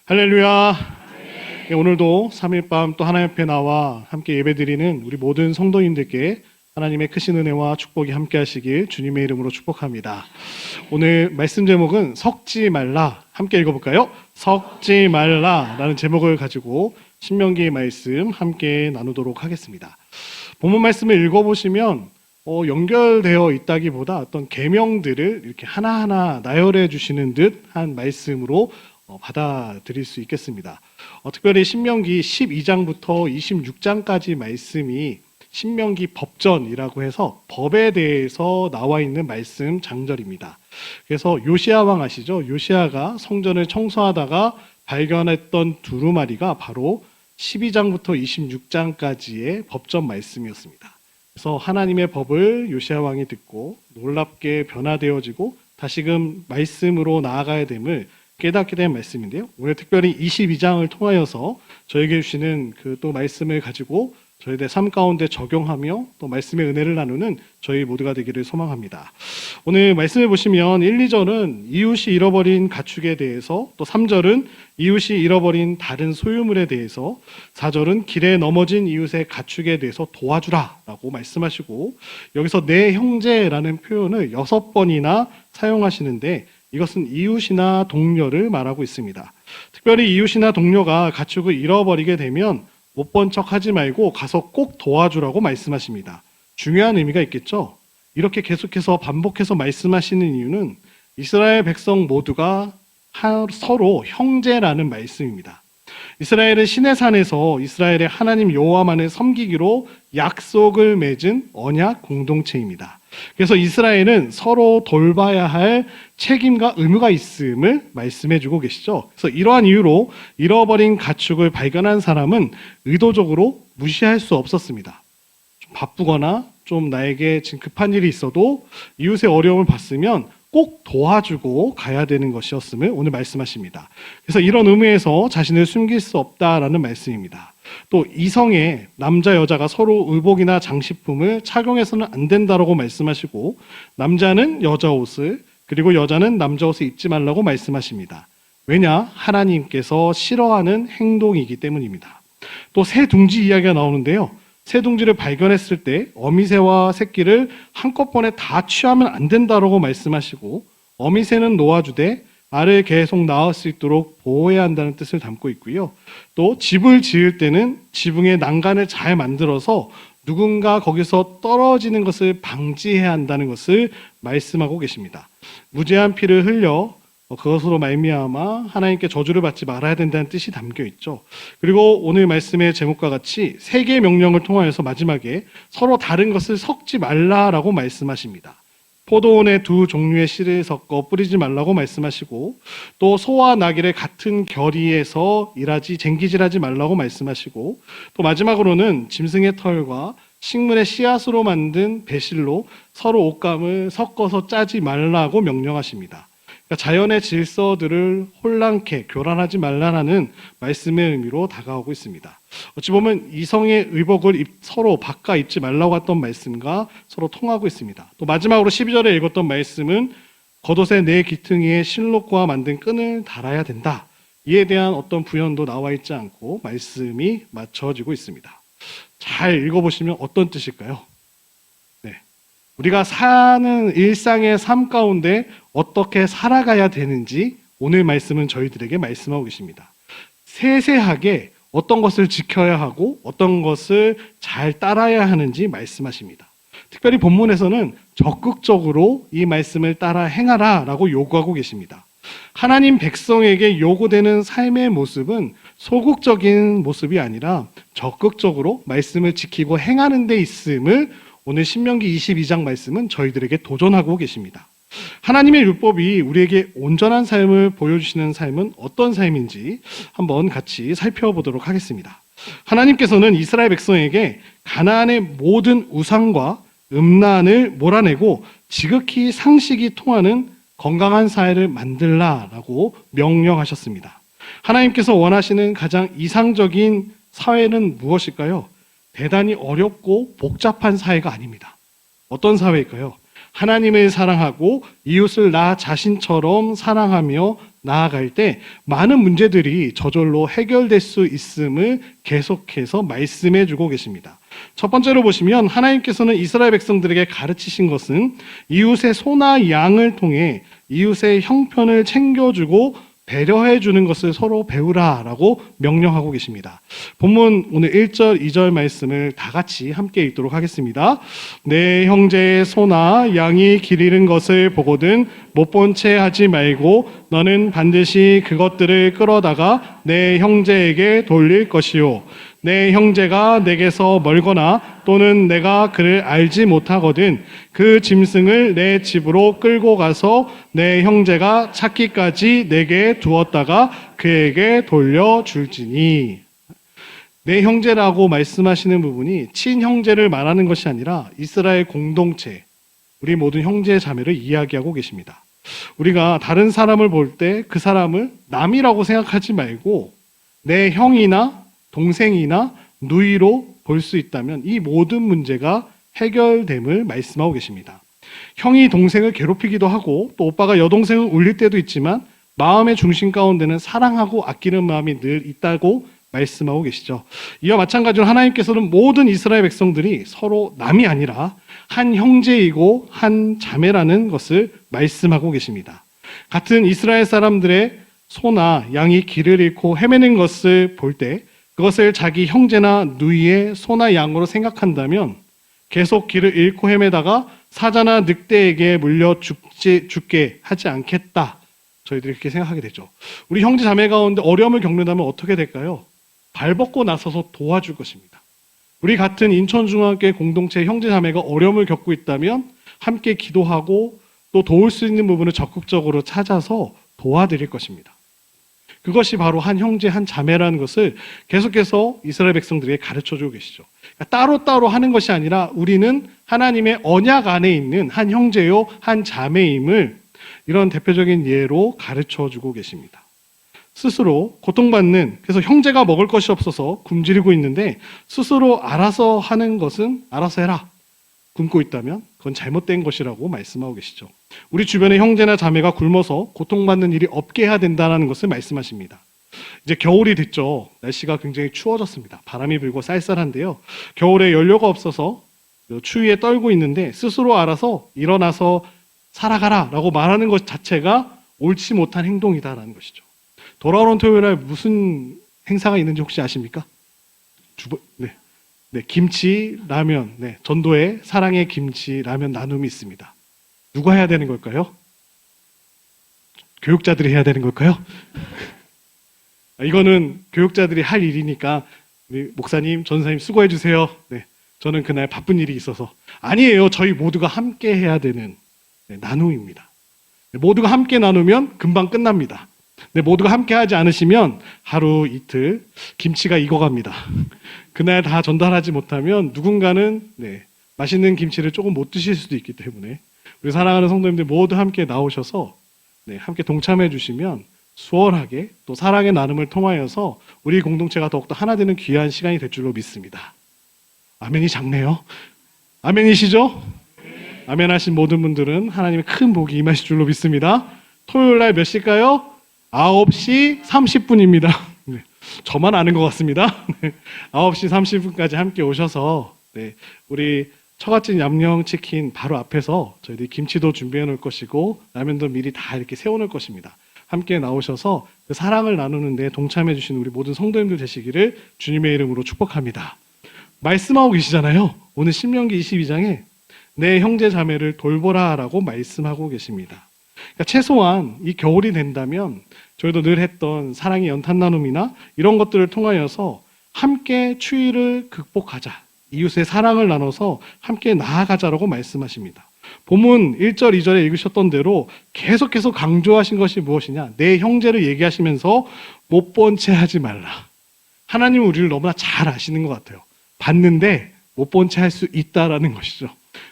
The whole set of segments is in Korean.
할렐루야. 네, 오늘도 3일 밤 또 하나님 앞에 나와 함께 예배드리는 우리 모든 성도님들께 하나님의 크신 은혜와 축복이 함께 하시길 주님의 이름으로 축복합니다. 오늘 말씀 제목은 섞지 말라. 함께 읽어볼까요? 섞지 말라 라는 제목을 가지고 신명기의 말씀 함께 나누도록 하겠습니다. 본문 말씀을 읽어보시면 연결되어 있다기보다 어떤 계명들을 이렇게 하나하나 나열해 주시는 듯한 말씀으로 받아들일 수 있겠습니다. 특별히 신명기 12장부터 26장까지 말씀이 신명기 법전이라고 해서 법에 대해서 나와 있는 말씀 장절입니다. 그래서 요시야 왕 아시죠? 요시야가 성전을 청소하다가 발견했던 두루마리가 바로 12장부터 26장까지의 법전 말씀이었습니다. 그래서 하나님의 법을 요시야 왕이 듣고 놀랍게 변화되어지고 다시금 말씀으로 나아가야 됨을 깨닫게 된 말씀인데요. 오늘 특별히 22장을 통하여서 저에게 주시는 그 또 말씀을 가지고 저희들의 삶 가운데 적용하며 또 말씀의 은혜를 나누는 저희 모두가 되기를 소망합니다. 오늘 말씀을 보시면 1, 2절은 이웃이 잃어버린 가축에 대해서, 또 3절은 이웃이 잃어버린 다른 소유물에 대해서, 4절은 길에 넘어진 이웃의 가축에 대해서 도와주라 라고 말씀하시고, 여기서 내 형제라는 표현을 6번이나 사용하시는데 이것은 이웃이나 동료를 말하고 있습니다. 특별히 이웃이나 동료가 가축을 잃어버리게 되면 못 본 척 하지 말고 가서 꼭 도와주라고 말씀하십니다. 중요한 의미가 있겠죠? 이렇게 계속해서 반복해서 말씀하시는 이유는 이스라엘 백성 모두가 서로 형제라는 말씀입니다. 이스라엘은 시내산에서 이스라엘의 하나님 여호와만을 섬기기로 약속을 맺은 언약 공동체입니다. 그래서 이스라엘은 서로 돌봐야 할 책임과 의무가 있음을 말씀해주고 계시죠. 그래서 이러한 이유로 잃어버린 가축을 발견한 사람은 의도적으로 무시할 수 없었습니다. 좀 바쁘거나 좀 나에게 지금 급한 일이 있어도 이웃의 어려움을 봤으면 꼭 도와주고 가야 되는 것이었음을 오늘 말씀하십니다. 그래서 이런 의미에서 자신을 숨길 수 없다라는 말씀입니다. 또 이성의 남자 여자가 서로 의복이나 장식품을 착용해서는 안 된다라고 말씀하시고, 남자는 여자 옷을, 그리고 여자는 남자 옷을 입지 말라고 말씀하십니다. 왜냐? 하나님께서 싫어하는 행동이기 때문입니다. 또 새 둥지 이야기가 나오는데요. 새 둥지를 발견했을 때 어미새와 새끼를 한꺼번에 다 취하면 안 된다라고 말씀하시고, 어미새는 놓아주되 알을 계속 낳을 수 있도록 보호해야 한다는 뜻을 담고 있고요. 또 집을 지을 때는 지붕의 난간을 잘 만들어서 누군가 거기서 떨어지는 것을 방지해야 한다는 것을 말씀하고 계십니다. 무죄한 피를 흘려 그것으로 말미암아 하나님께 저주를 받지 말아야 된다는 뜻이 담겨 있죠. 그리고 오늘 말씀의 제목과 같이 세 개의 명령을 통하여서 마지막에 서로 다른 것을 섞지 말라라고 말씀하십니다. 포도원에 두 종류의 씨를 섞어 뿌리지 말라고 말씀하시고, 또 소와 나귀를 같은 결의에서 쟁기질하지 말라고 말씀하시고, 또 마지막으로는 짐승의 털과 식물의 씨앗으로 만든 배실로 서로 옷감을 섞어서 짜지 말라고 명령하십니다. 그러니까 자연의 질서들을 혼란케 교란하지 말라는 말씀의 의미로 다가오고 있습니다. 어찌 보면 이성의 의복을 서로 바꿔 입지 말라고 했던 말씀과 서로 통하고 있습니다. 또 마지막으로 12절에 읽었던 말씀은 겉옷에 내 귀퉁이에 실록과 만든 끈을 달아야 된다. 이에 대한 어떤 부연도 나와 있지 않고 말씀이 맞춰지고 있습니다. 잘 읽어보시면 어떤 뜻일까요? 우리가 사는 일상의 삶 가운데 어떻게 살아가야 되는지 오늘 말씀은 저희들에게 말씀하고 계십니다. 세세하게 어떤 것을 지켜야 하고 어떤 것을 잘 따라야 하는지 말씀하십니다. 특별히 본문에서는 적극적으로 이 말씀을 따라 행하라 라고 요구하고 계십니다. 하나님 백성에게 요구되는 삶의 모습은 소극적인 모습이 아니라 적극적으로 말씀을 지키고 행하는 데 있음을 오늘 신명기 22장 말씀은 저희들에게 도전하고 계십니다. 하나님의 율법이 우리에게 온전한 삶을 보여주시는 삶은 어떤 삶인지 한번 같이 살펴보도록 하겠습니다. 하나님께서는 이스라엘 백성에게 가나안의 모든 우상과 음란을 몰아내고 지극히 상식이 통하는 건강한 사회를 만들라라고 명령하셨습니다. 하나님께서 원하시는 가장 이상적인 사회는 무엇일까요? 대단히 어렵고 복잡한 사회가 아닙니다. 어떤 사회일까요? 하나님을 사랑하고 이웃을 나 자신처럼 사랑하며 나아갈 때 많은 문제들이 저절로 해결될 수 있음을 계속해서 말씀해 주고 계십니다. 첫 번째로 보시면 하나님께서는 이스라엘 백성들에게 가르치신 것은 이웃의 소나 양을 통해 이웃의 형편을 챙겨주고 배려해 주는 것을 서로 배우라라고 명령하고 계십니다. 본문 오늘 1절, 2절 말씀을 다 같이 함께 읽도록 하겠습니다. 내 형제의 소나 양이 길 잃은 것을 보거든 못 본 채 하지 말고 너는 반드시 그것들을 끌어다가 내 형제에게 돌릴 것이요. 내 형제가 내게서 멀거나 또는 내가 그를 알지 못하거든 그 짐승을 내 집으로 끌고 가서 내 형제가 찾기까지 내게 두었다가 그에게 돌려줄지니. 내 형제라고 말씀하시는 부분이 친형제를 말하는 것이 아니라 이스라엘 공동체, 우리 모든 형제 자매를 이야기하고 계십니다. 우리가 다른 사람을 볼 때 그 사람을 남이라고 생각하지 말고 내 형이나 동생이나 누이로 볼 수 있다면 이 모든 문제가 해결됨을 말씀하고 계십니다. 형이 동생을 괴롭히기도 하고 또 오빠가 여동생을 울릴 때도 있지만 마음의 중심 가운데는 사랑하고 아끼는 마음이 늘 있다고 말씀하고 계시죠. 이와 마찬가지로 하나님께서는 모든 이스라엘 백성들이 서로 남이 아니라 한 형제이고 한 자매라는 것을 말씀하고 계십니다. 같은 이스라엘 사람들의 소나 양이 길을 잃고 헤매는 것을 볼 때 그것을 자기 형제나 누이의 소나 양으로 생각한다면 계속 길을 잃고 헤매다가 사자나 늑대에게 물려 죽게 하지 않겠다. 저희들이 그렇게 생각하게 되죠. 우리 형제 자매 가운데 어려움을 겪는다면 어떻게 될까요? 발벗고 나서서 도와줄 것입니다. 우리 같은 인천중앙교회 공동체 형제 자매가 어려움을 겪고 있다면 함께 기도하고 또 도울 수 있는 부분을 적극적으로 찾아서 도와드릴 것입니다. 그것이 바로 한 형제, 한 자매라는 것을 계속해서 이스라엘 백성들에게 가르쳐주고 계시죠. 그러니까 따로따로 하는 것이 아니라 우리는 하나님의 언약 안에 있는 한 형제요, 한 자매임을 이런 대표적인 예로 가르쳐주고 계십니다. 스스로 고통받는, 그래서 형제가 먹을 것이 없어서 굶주리고 있는데 스스로 알아서 하는 것은 알아서 해라. 굶고 있다면 그건 잘못된 것이라고 말씀하고 계시죠. 우리 주변의 형제나 자매가 굶어서 고통받는 일이 없게 해야 된다는 것을 말씀하십니다. 이제 겨울이 됐죠. 날씨가 굉장히 추워졌습니다. 바람이 불고 쌀쌀한데요. 겨울에 연료가 없어서 추위에 떨고 있는데 스스로 알아서 일어나서 살아가라 라고 말하는 것 자체가 옳지 못한 행동이다라는 것이죠. 돌아오는 토요일날 무슨 행사가 있는지 혹시 아십니까? 네, 김치, 라면, 전도에 사랑의 김치, 라면 나눔이 있습니다. 누가 해야 되는 걸까요? 교육자들이 해야 되는 걸까요? 이거는 교육자들이 할 일이니까 우리 목사님, 전사님 수고해 주세요. 네, 저는 그날 바쁜 일이 있어서. 아니에요. 저희 모두가 함께 해야 되는 나눔입니다. 모두가 함께 나누면 금방 끝납니다. 모두가 함께 하지 않으시면 하루 이틀 김치가 익어갑니다. 그날 다 전달하지 못하면 누군가는 맛있는 김치를 조금 못 드실 수도 있기 때문에 우리 사랑하는 성도님들 모두 함께 나오셔서 함께 동참해 주시면 수월하게 또 사랑의 나눔을 통하여서 우리 공동체가 더욱더 하나 되는 귀한 시간이 될 줄로 믿습니다. 아멘이 작네요. 아멘이시죠? 아멘 하신 모든 분들은 하나님의 큰 복이 임하실 줄로 믿습니다. 토요일 날 몇 시일까요? 9시 30분입니다. 저만 아는 것 같습니다. 9시 30분까지 함께 오셔서 우리 처갓집 양념치킨 바로 앞에서 저희들이 김치도 준비해 놓을 것이고 라면도 미리 다 이렇게 세워 놓을 것입니다. 함께 나오셔서 그 사랑을 나누는 데 동참해 주신 우리 모든 성도님들 되시기를 주님의 이름으로 축복합니다. 말씀하고 계시잖아요. 오늘 신명기 22장에 내 형제 자매를 돌보라 라고 말씀하고 계십니다. 그러니까 최소한 이 겨울이 된다면 저희도 늘 했던 사랑의 연탄 나눔이나 이런 것들을 통하여서 함께 추위를 극복하자. 이웃의 사랑을 나눠서 함께 나아가자라고 말씀하십니다. 본문 1절, 2절에 읽으셨던 대로 계속해서 강조하신 것이 무엇이냐? 내 형제를 얘기하시면서 못 본 채 하지 말라. 하나님은 우리를 너무나 잘 아시는 것 같아요. 봤는데 못 본 채 할 수 있다라는 것이죠.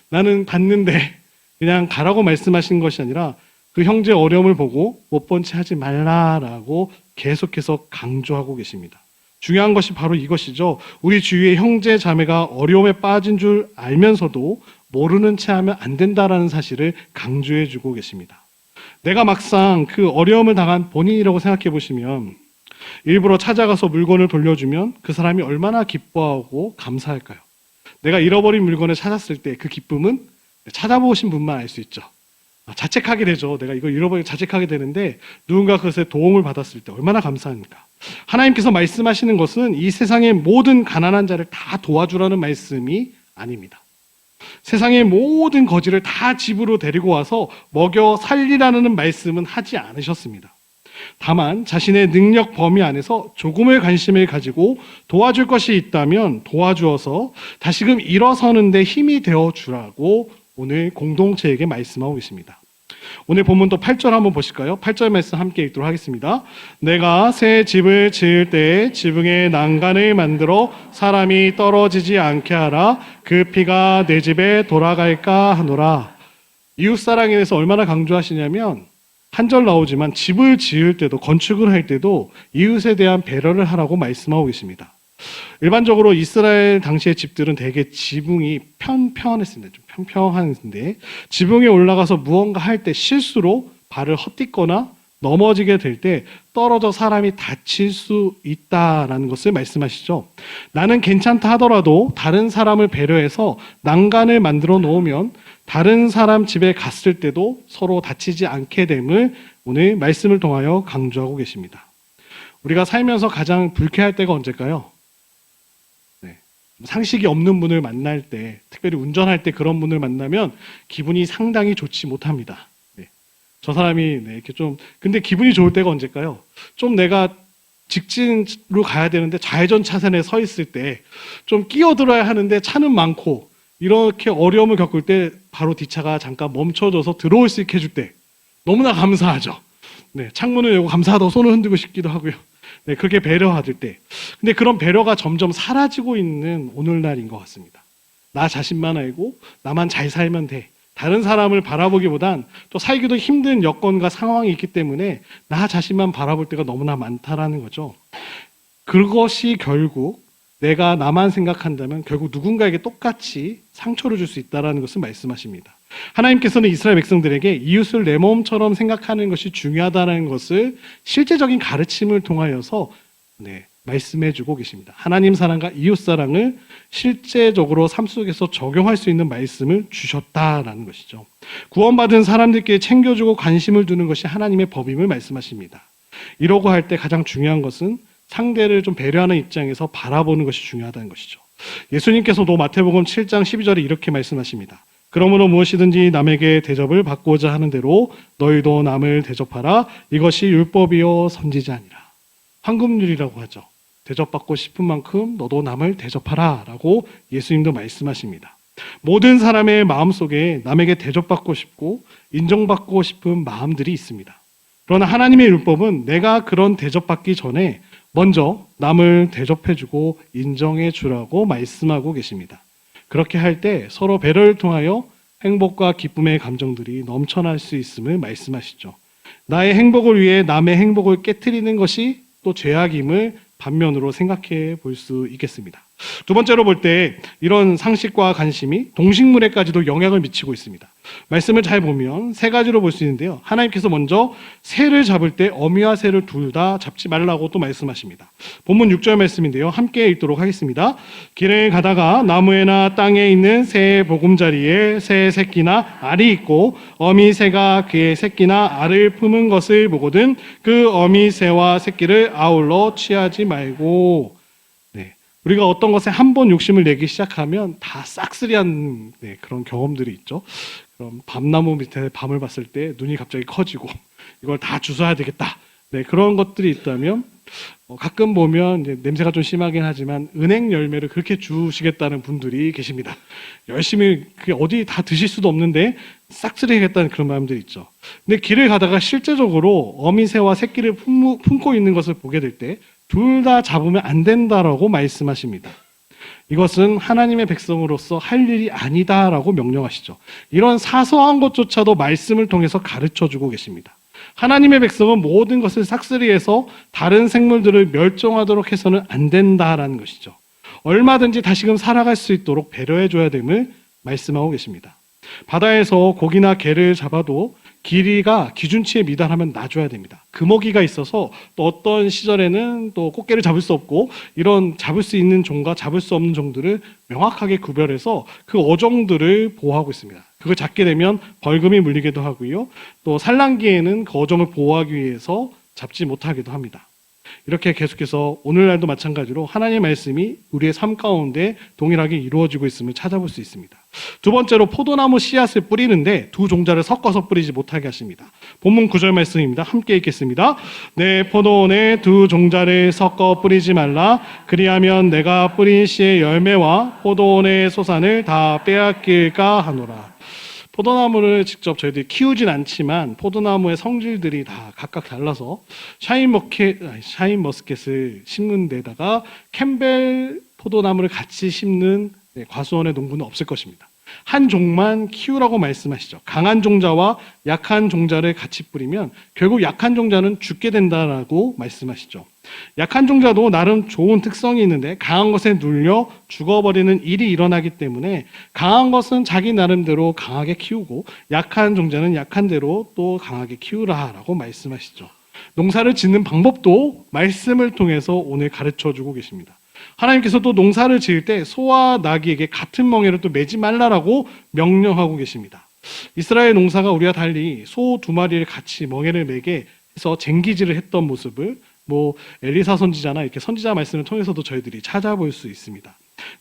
나는 봤는데 그냥 가라고 말씀하신 것이 아니라 그 형제 어려움을 보고 못 본 채 하지 말라라고 계속해서 강조하고 계십니다. 중요한 것이 바로 이것이죠. 우리 주위의 형제 자매가 어려움에 빠진 줄 알면서도 모르는 채 하면 안 된다라는 사실을 강조해 주고 계십니다. 내가 막상 그 어려움을 당한 본인이라고 생각해 보시면 일부러 찾아가서 물건을 돌려주면 그 사람이 얼마나 기뻐하고 감사할까요? 내가 잃어버린 물건을 찾았을 때 그 기쁨은 찾아보신 분만 알 수 있죠. 자책하게 되죠. 내가 이거 잃어버리고 자책하게 되는데 누군가 그것에 도움을 받았을 때 얼마나 감사합니까? 하나님께서 말씀하시는 것은 이 세상의 모든 가난한 자를 다 도와주라는 말씀이 아닙니다. 세상의 모든 거지를 다 집으로 데리고 와서 먹여 살리라는 말씀은 하지 않으셨습니다. 다만 자신의 능력 범위 안에서 조금의 관심을 가지고 도와줄 것이 있다면 도와주어서 다시금 일어서는 데 힘이 되어 주라고 오늘 공동체에게 말씀하고 계십니다. 오늘 본문 또 8절 한번 보실까요? 8절 말씀 함께 읽도록 하겠습니다. 내가 새 집을 지을 때에 지붕에 난간을 만들어 사람이 떨어지지 않게 하라. 그 피가 내 집에 돌아갈까 하노라. 이웃사랑에 대해서 얼마나 강조하시냐면 한 절 나오지만 집을 지을 때도 건축을 할 때도 이웃에 대한 배려를 하라고 말씀하고 계십니다. 일반적으로 이스라엘 당시의 집들은 대개 지붕이 편편했습니다. 좀 평평한데 지붕에 올라가서 무언가 할 때 실수로 발을 헛디거나 넘어지게 될 때 떨어져 사람이 다칠 수 있다라는 것을 말씀하시죠. 나는 괜찮다 하더라도 다른 사람을 배려해서 난간을 만들어 놓으면 다른 사람 집에 갔을 때도 서로 다치지 않게 됨을 오늘 말씀을 통하여 강조하고 계십니다. 우리가 살면서 가장 불쾌할 때가 언제일까요? 상식이 없는 분을 만날 때, 특별히 운전할 때 그런 분을 만나면 기분이 상당히 좋지 못합니다. 저 사람이 이렇게 좀, 근데 기분이 좋을 때가 언제일까요? 좀 내가 직진으로 가야 되는데 좌회전 차선에 서 있을 때 좀 끼어들어야 하는데 차는 많고 이렇게 어려움을 겪을 때 바로 뒷차가 잠깐 멈춰줘서 들어올 수 있게 해줄 때 너무나 감사하죠. 창문을 열고 감사하다고 손을 흔들고 싶기도 하고요. 그렇게 배려받을 때. 근데 그런 배려가 점점 사라지고 있는 오늘날인 것 같습니다. 나 자신만 알고 나만 잘 살면 돼. 다른 사람을 바라보기보단 또 살기도 힘든 여건과 상황이 있기 때문에 나 자신만 바라볼 때가 너무나 많다라는 거죠. 그것이 결국 내가 나만 생각한다면 결국 누군가에게 똑같이 상처를 줄 수 있다는 것을 말씀하십니다. 하나님께서는 이스라엘 백성들에게 이웃을 내 몸처럼 생각하는 것이 중요하다는 것을 실제적인 가르침을 통하여서 말씀해주고 계십니다. 하나님 사랑과 이웃 사랑을 실제적으로 삶 속에서 적용할 수 있는 말씀을 주셨다라는 것이죠. 구원받은 사람들께 챙겨주고 관심을 두는 것이 하나님의 법임을 말씀하십니다. 이러고 할 때 가장 중요한 것은 상대를 좀 배려하는 입장에서 바라보는 것이 중요하다는 것이죠. 예수님께서도 마태복음 7장 12절에 이렇게 말씀하십니다. 그러므로 무엇이든지 남에게 대접을 받고자 하는 대로 너희도 남을 대접하라. 이것이 율법이요 선지자니라. 황금률이라고 하죠. 대접받고 싶은 만큼 너도 남을 대접하라 라고 예수님도 말씀하십니다. 모든 사람의 마음속에 남에게 대접받고 싶고 인정받고 싶은 마음들이 있습니다. 그러나 하나님의 율법은 내가 그런 대접받기 전에 먼저 남을 대접해주고 인정해주라고 말씀하고 계십니다. 그렇게 할 때 서로 배려를 통하여 행복과 기쁨의 감정들이 넘쳐날 수 있음을 말씀하시죠. 나의 행복을 위해 남의 행복을 깨트리는 것이 또 죄악임을 반면으로 생각해 볼 수 있겠습니다. 두 번째로 볼 때 이런 상식과 관심이 동식물에까지도 영향을 미치고 있습니다. 말씀을 잘 보면 세 가지로 볼 수 있는데요. 하나님께서 먼저 새를 잡을 때 어미와 새를 둘 다 잡지 말라고 또 말씀하십니다. 본문 6절 말씀인데요. 함께 읽도록 하겠습니다. 길을 가다가 나무에나 땅에 있는 새의 보금자리에 새의 새끼나 알이 있고 어미 새가 그의 새끼나 알을 품은 것을 보거든 그 어미 새와 새끼를 아울러 취하지 말고. 우리가 어떤 것에 한 번 욕심을 내기 시작하면 다 싹쓸이한 그런 경험들이 있죠. 그럼 밤나무 밑에 밤을 봤을 때 눈이 갑자기 커지고 이걸 다 주워야 되겠다. 그런 것들이 있다면 가끔 보면 이제 냄새가 좀 심하긴 하지만 은행 열매를 그렇게 주시겠다는 분들이 계십니다. 열심히 그게 어디 다 드실 수도 없는데 싹쓸이하겠다는 그런 마음들이 있죠. 근데 길을 가다가 실제적으로 어미새와 새끼를 품고 있는 것을 보게 될 때 둘 다 잡으면 안 된다라고 말씀하십니다. 이것은 하나님의 백성으로서 할 일이 아니다라고 명령하시죠. 이런 사소한 것조차도 말씀을 통해서 가르쳐주고 계십니다. 하나님의 백성은 모든 것을 싹쓸이해서 다른 생물들을 멸종하도록 해서는 안 된다라는 것이죠. 얼마든지 다시금 살아갈 수 있도록 배려해줘야 됨을 말씀하고 계십니다. 바다에서 고기나 게를 잡아도 길이가 기준치에 미달하면 놔줘야 됩니다. 금어기가 있어서 또 어떤 시절에는 또 꽃게를 잡을 수 없고 이런 잡을 수 있는 종과 잡을 수 없는 종들을 명확하게 구별해서 그 어종들을 보호하고 있습니다. 그걸 잡게 되면 벌금이 물리기도 하고요. 또 산란기에는 그 어종을 보호하기 위해서 잡지 못하기도 합니다. 이렇게 계속해서 오늘날도 마찬가지로 하나님의 말씀이 우리의 삶 가운데 동일하게 이루어지고 있음을 찾아볼 수 있습니다. 두 번째로 포도나무 씨앗을 뿌리는데 두 종자를 섞어서 뿌리지 못하게 하십니다. 본문 9절 말씀입니다. 함께 읽겠습니다. 내 포도원에 두 종자를 섞어 뿌리지 말라. 그리하면 내가 뿌린 씨의 열매와 포도원의 소산을 다 빼앗길까 하노라. 포도나무를 직접 저희들이 키우진 않지만 포도나무의 성질들이 다 각각 달라서 샤인머스켓을 심는 데다가 캠벨 포도나무를 같이 심는 과수원의 농부는 없을 것입니다. 한 종만 키우라고 말씀하시죠. 강한 종자와 약한 종자를 같이 뿌리면 결국 약한 종자는 죽게 된다라고 말씀하시죠. 약한 종자도 나름 좋은 특성이 있는데 강한 것에 눌려 죽어버리는 일이 일어나기 때문에 강한 것은 자기 나름대로 강하게 키우고 약한 종자는 약한 대로 또 강하게 키우라라고 말씀하시죠. 농사를 짓는 방법도 말씀을 통해서 오늘 가르쳐주고 계십니다. 하나님께서 또 농사를 지을 때 소와 나귀에게 같은 멍에를 또 매지 말라라고 명령하고 계십니다. 이스라엘 농사가 우리와 달리 소 두 마리를 같이 멍에를 매게 해서 쟁기질을 했던 모습을 엘리사 선지자나 이렇게 선지자 말씀을 통해서도 저희들이 찾아볼 수 있습니다.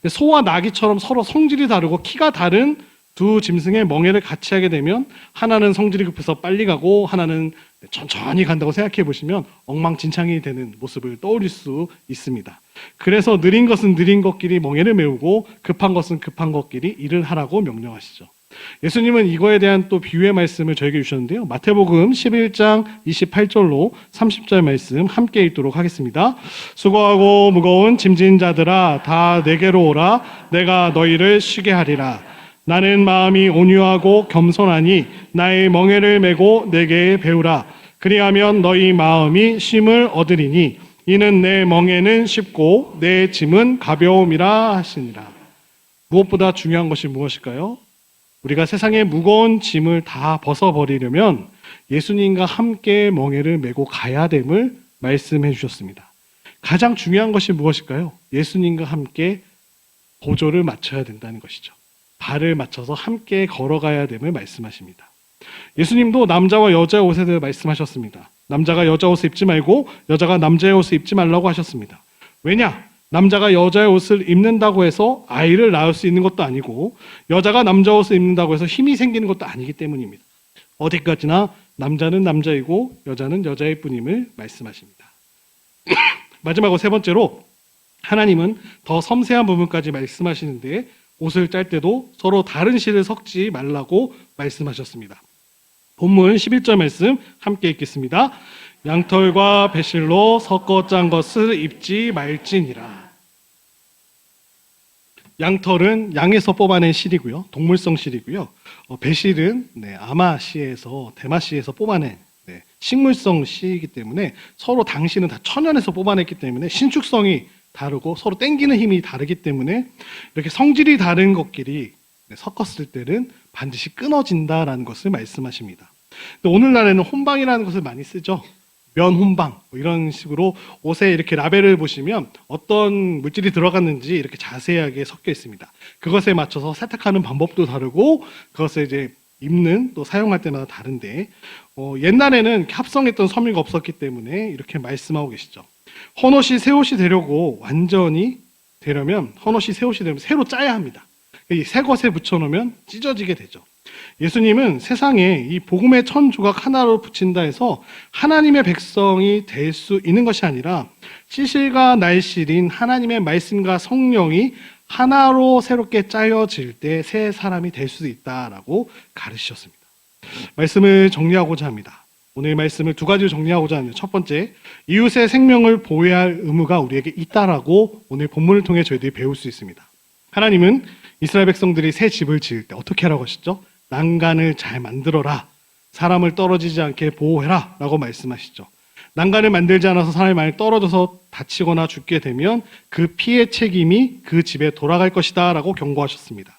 소와 나귀처럼 서로 성질이 다르고 키가 다른 두 짐승의 멍에를 같이 하게 되면 하나는 성질이 급해서 빨리 가고 하나는 천천히 간다고 생각해 보시면 엉망진창이 되는 모습을 떠올릴 수 있습니다. 그래서 느린 것은 느린 것끼리 멍에를 메우고 급한 것은 급한 것끼리 일을 하라고 명령하시죠. 예수님은 이거에 대한 또 비유의 말씀을 저에게 주셨는데요. 마태복음 11장 28절로 30절 말씀 함께 읽도록 하겠습니다. 수고하고 무거운 짐진 자들아 다 내게로 오라. 내가 너희를 쉬게 하리라. 나는 마음이 온유하고 겸손하니 나의 멍에를 메고 내게 배우라. 그리하면 너희 마음이 쉼을 얻으리니 이는 내 멍에는 쉽고 내 짐은 가벼움이라 하시니라. 무엇보다 중요한 것이 무엇일까요? 우리가 세상의 무거운 짐을 다 벗어버리려면 예수님과 함께 멍에를 메고 가야 됨을 말씀해 주셨습니다. 가장 중요한 것이 무엇일까요? 예수님과 함께 보조를 맞춰야 된다는 것이죠. 발을 맞춰서 함께 걸어가야 됨을 말씀하십니다. 예수님도 남자와 여자의 옷에 대해 말씀하셨습니다. 남자가 여자 옷을 입지 말고 여자가 남자의 옷을 입지 말라고 하셨습니다. 왜냐? 남자가 여자의 옷을 입는다고 해서 아이를 낳을 수 있는 것도 아니고 여자가 남자 옷을 입는다고 해서 힘이 생기는 것도 아니기 때문입니다. 어디까지나 남자는 남자이고 여자는 여자일 뿐임을 말씀하십니다. 마지막으로 세 번째로 하나님은 더 섬세한 부분까지 말씀하시는데 옷을 짤 때도 서로 다른 실을 섞지 말라고 말씀하셨습니다. 본문 11절 말씀 함께 읽겠습니다. 양털과 배실로 섞어 짠 것을 입지 말지니라. 양털은 양에서 뽑아낸 실이고요. 동물성 실이고요. 배실은 아마시에서 대마시에서 뽑아낸 식물성 실이기 때문에 서로 당시는 다 천연에서 뽑아냈기 때문에 신축성이 다르고 서로 땡기는 힘이 다르기 때문에 이렇게 성질이 다른 것끼리 섞었을 때는 반드시 끊어진다라는 것을 말씀하십니다. 오늘날에는 혼방이라는 것을 많이 쓰죠. 면 혼방 이런 식으로 옷에 이렇게 라벨을 보시면 어떤 물질이 들어갔는지 이렇게 자세하게 섞여 있습니다. 그것에 맞춰서 세탁하는 방법도 다르고 그것을 이제 입는 또 사용할 때마다 다른데 옛날에는 합성했던 섬유가 없었기 때문에 이렇게 말씀하고 계시죠. 헌옷이 새 옷이 되려고 완전히 되려면 헌옷이 새 옷이 되면 새로 짜야 합니다. 이 새 것에 붙여놓으면 찢어지게 되죠. 예수님은 세상에 이 복음의 천 조각 하나로 붙인다 해서 하나님의 백성이 될 수 있는 것이 아니라 시실과 날실인 하나님의 말씀과 성령이 하나로 새롭게 짜여질 때 새 사람이 될 수 있다라고 가르치셨습니다. 말씀을 정리하고자 합니다. 오늘 말씀을 두 가지로 정리하고자 합니다. 첫 번째, 이웃의 생명을 보호해야 할 의무가 우리에게 있다라고 오늘 본문을 통해 저희들이 배울 수 있습니다. 하나님은 이스라엘 백성들이 새 집을 지을 때 어떻게 하라고 하시죠? 난간을 잘 만들어라. 사람을 떨어지지 않게 보호해라 라고 말씀하시죠. 난간을 만들지 않아서 사람이 만약 떨어져서 다치거나 죽게 되면 그 피해 책임이 그 집에 돌아갈 것이다 라고 경고하셨습니다.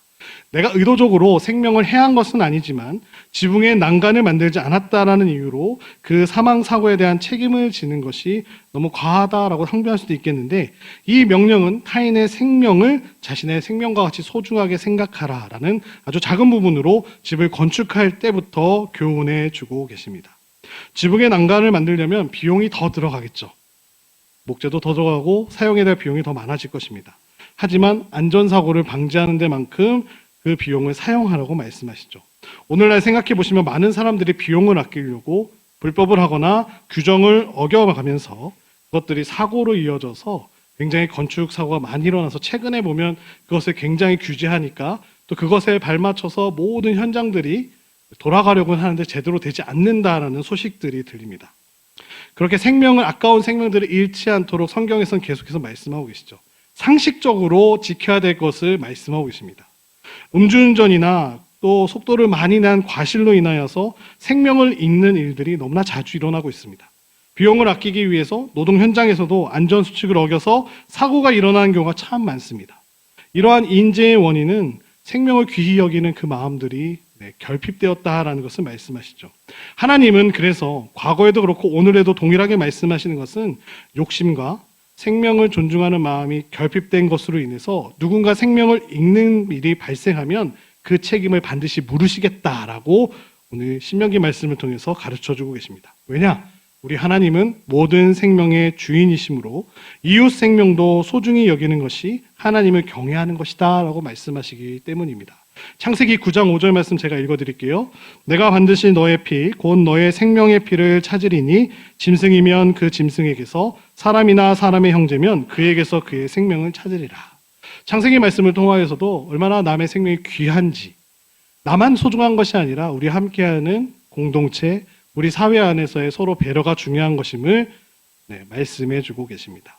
내가 의도적으로 생명을 해한 것은 아니지만 지붕에 난간을 만들지 않았다라는 이유로 그 사망 사고에 대한 책임을 지는 것이 너무 과하다라고 항변할 수도 있겠는데, 이 명령은 타인의 생명을 자신의 생명과 같이 소중하게 생각하라라는 아주 작은 부분으로 집을 건축할 때부터 교훈해 주고 계십니다. 지붕에 난간을 만들려면 비용이 더 들어가겠죠. 목재도 더 들어가고 사용에 대한 비용이 더 많아질 것입니다. 하지만 안전사고를 방지하는 데만큼 그 비용을 사용하라고 말씀하시죠. 오늘날 생각해 보시면 많은 사람들이 비용을 아끼려고 불법을 하거나 규정을 어겨가면서 그것들이 사고로 이어져서 굉장히 건축 사고가 많이 일어나서, 최근에 보면 그것을 굉장히 규제하니까 또 그것에 발맞춰서 모든 현장들이 돌아가려고 하는데 제대로 되지 않는다라는 소식들이 들립니다. 그렇게 아까운 생명들을 잃지 않도록 성경에서는 계속해서 말씀하고 계시죠. 상식적으로 지켜야 될 것을 말씀하고 계십니다. 음주운전이나 또 속도를 많이 난 과실로 인하여서 생명을 잃는 일들이 너무나 자주 일어나고 있습니다. 비용을 아끼기 위해서 노동 현장에서도 안전수칙을 어겨서 사고가 일어나는 경우가 참 많습니다. 이러한 인재의 원인은 생명을 귀히 여기는 그 마음들이 결핍되었다라는 것을 말씀하시죠. 하나님은 그래서 과거에도 그렇고 오늘에도 동일하게 말씀하시는 것은 욕심과 생명을 존중하는 마음이 결핍된 것으로 인해서 누군가 생명을 잃는 일이 발생하면 그 책임을 반드시 물으시겠다라고 오늘 신명기 말씀을 통해서 가르쳐주고 계십니다. 왜냐? 우리 하나님은 모든 생명의 주인이시므로 이웃 생명도 소중히 여기는 것이 하나님을 경외하는 것이다 라고 말씀하시기 때문입니다. 창세기 9장 5절 말씀 제가 읽어드릴게요. 내가 반드시 너의 피, 곧 너의 생명의 피를 찾으리니 짐승이면 그 짐승에게서, 사람이나 사람의 형제면 그에게서 그의 생명을 찾으리라. 창세기 말씀을 통하여서도 얼마나 남의 생명이 귀한지, 나만 소중한 것이 아니라 우리 함께하는 공동체, 우리 사회 안에서의 서로 배려가 중요한 것임을 말씀해 주고 계십니다.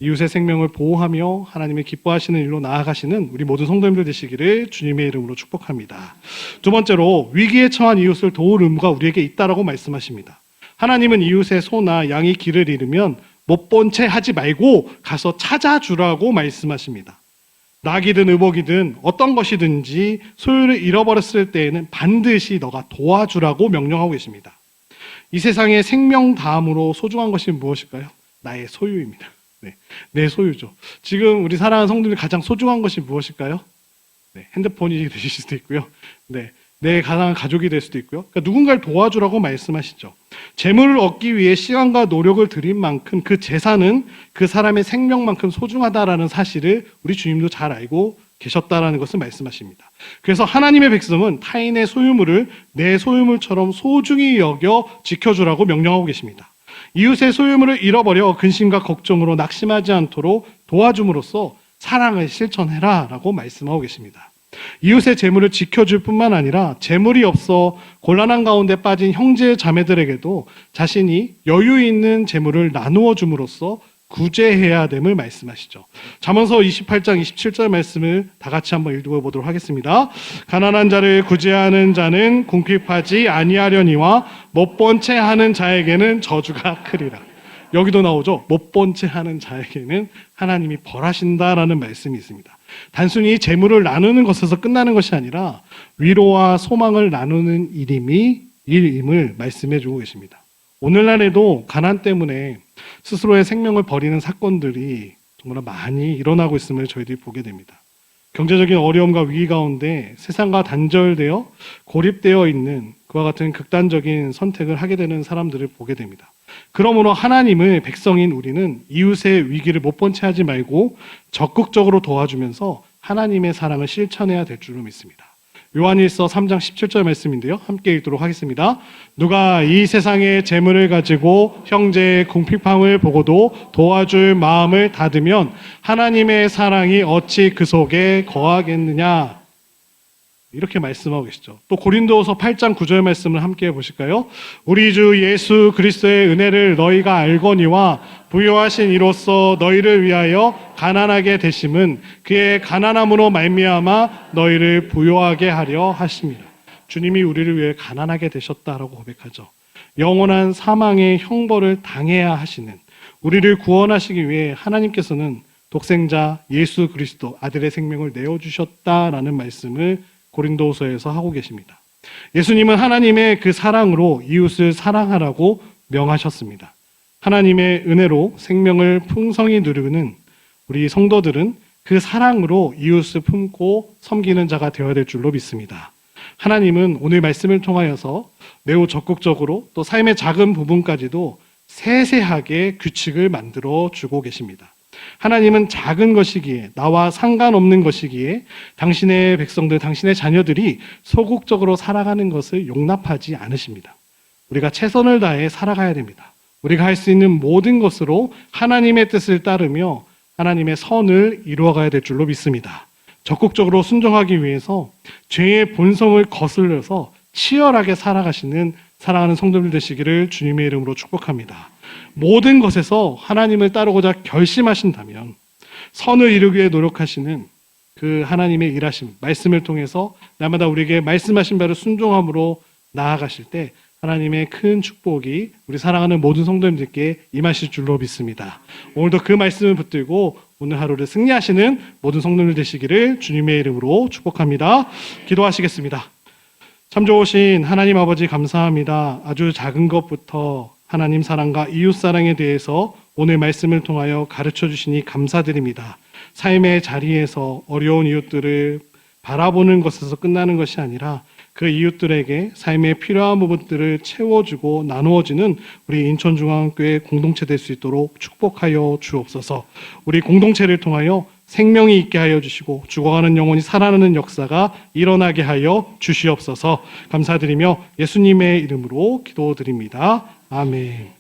이웃의 생명을 보호하며 하나님의 기뻐하시는 일로 나아가시는 우리 모든 성도님들 되시기를 주님의 이름으로 축복합니다. 두 번째로, 위기에 처한 이웃을 도울 의무가 우리에게 있다라고 말씀하십니다. 하나님은 이웃의 소나 양이 길을 잃으면 못 본 채 하지 말고 가서 찾아주라고 말씀하십니다. 낙이든 의복이든 어떤 것이든지 소유를 잃어버렸을 때에는 반드시 너가 도와주라고 명령하고 계십니다. 이 세상에 생명 다음으로 소중한 것이 무엇일까요? 나의 소유입니다. 내 소유죠. 지금 우리 사랑하는 성도들이 가장 소중한 것이 무엇일까요? 핸드폰이 되실 수도 있고요. 내 가족이 될 수도 있고요. 그러니까 누군가를 도와주라고 말씀하시죠. 재물을 얻기 위해 시간과 노력을 들인 만큼 그 재산은 그 사람의 생명만큼 소중하다라는 사실을 우리 주님도 잘 알고 계셨다라는 것을 말씀하십니다. 그래서 하나님의 백성은 타인의 소유물을 내 소유물처럼 소중히 여겨 지켜주라고 명령하고 계십니다. 이웃의 소유물을 잃어버려 근심과 걱정으로 낙심하지 않도록 도와줌으로써 사랑을 실천해라 라고 말씀하고 계십니다. 이웃의 재물을 지켜줄 뿐만 아니라 재물이 없어 곤란한 가운데 빠진 형제 자매들에게도 자신이 여유 있는 재물을 나누어 줌으로써 구제해야 됨을 말씀하시죠. 잠언서 28장 27절 말씀을 다 같이 한번 읽어보도록 하겠습니다. 가난한 자를 구제하는 자는 궁핍하지 아니하려니와 못 본 채 하는 자에게는 저주가 크리라. 여기도 나오죠. 못 본 채 하는 자에게는 하나님이 벌하신다라는 말씀이 있습니다. 단순히 재물을 나누는 것에서 끝나는 것이 아니라 위로와 소망을 나누는 일임을 말씀해 주고 계십니다. 오늘날에도 가난 때문에 스스로의 생명을 버리는 사건들이 정말 많이 일어나고 있음을 저희들이 보게 됩니다. 경제적인 어려움과 위기 가운데 세상과 단절되어 고립되어 있는 그와 같은 극단적인 선택을 하게 되는 사람들을 보게 됩니다. 그러므로 하나님의 백성인 우리는 이웃의 위기를 못 본 채 하지 말고 적극적으로 도와주면서 하나님의 사랑을 실천해야 될 줄로 믿습니다. 요한일서 3장 17절 말씀인데요. 함께 읽도록 하겠습니다. 누가 이 세상의 재물을 가지고 형제의 궁핍함을 보고도 도와줄 마음을 닫으면 하나님의 사랑이 어찌 그 속에 거하겠느냐. 이렇게 말씀하고 계시죠. 또 고린도서 8장 9절 말씀을 함께 보실까요? 우리 주 예수 그리스도의 은혜를 너희가 알거니와 부요하신 이로써 너희를 위하여 가난하게 되심은 그의 가난함으로 말미암아 너희를 부요하게 하려 하심이라. 주님이 우리를 위해 가난하게 되셨다라고 고백하죠. 영원한 사망의 형벌을 당해야 하시는 우리를 구원하시기 위해 하나님께서는 독생자 예수 그리스도 아들의 생명을 내어주셨다라는 말씀을 고린도후서에서 하고 계십니다. 예수님은 하나님의 그 사랑으로 이웃을 사랑하라고 명하셨습니다. 하나님의 은혜로 생명을 풍성히 누리는 우리 성도들은 그 사랑으로 이웃을 품고 섬기는 자가 되어야 될 줄로 믿습니다. 하나님은 오늘 말씀을 통하여서 매우 적극적으로 또 삶의 작은 부분까지도 세세하게 규칙을 만들어 주고 계십니다. 하나님은 작은 것이기에, 나와 상관없는 것이기에 당신의 백성들, 당신의 자녀들이 소극적으로 살아가는 것을 용납하지 않으십니다. 우리가 최선을 다해 살아가야 됩니다. 우리가 할 수 있는 모든 것으로 하나님의 뜻을 따르며 하나님의 선을 이루어가야 될 줄로 믿습니다. 적극적으로 순종하기 위해서 죄의 본성을 거슬러서 치열하게 살아가시는 사랑하는 성도들 되시기를 주님의 이름으로 축복합니다. 모든 것에서 하나님을 따르고자 결심하신다면 선을 이루기 위해 노력하시는 그 하나님의 일하심, 말씀을 통해서 날마다 우리에게 말씀하신 바를 순종함으로 나아가실 때 하나님의 큰 축복이 우리 사랑하는 모든 성도님들께 임하실 줄로 믿습니다. 오늘도 그 말씀을 붙들고 오늘 하루를 승리하시는 모든 성도님들 되시기를 주님의 이름으로 축복합니다. 기도하시겠습니다. 참 좋으신 하나님 아버지 감사합니다. 아주 작은 것부터 하나님 사랑과 이웃 사랑에 대해서 오늘 말씀을 통하여 가르쳐 주시니 감사드립니다. 삶의 자리에서 어려운 이웃들을 바라보는 것에서 끝나는 것이 아니라 그 이웃들에게 삶의 필요한 부분들을 채워주고 나누어지는 우리 인천중앙교회 공동체 될 수 있도록 축복하여 주옵소서. 우리 공동체를 통하여 생명이 있게 하여 주시고 죽어가는 영혼이 살아나는 역사가 일어나게 하여 주시옵소서. 감사드리며 예수님의 이름으로 기도드립니다. 아멘.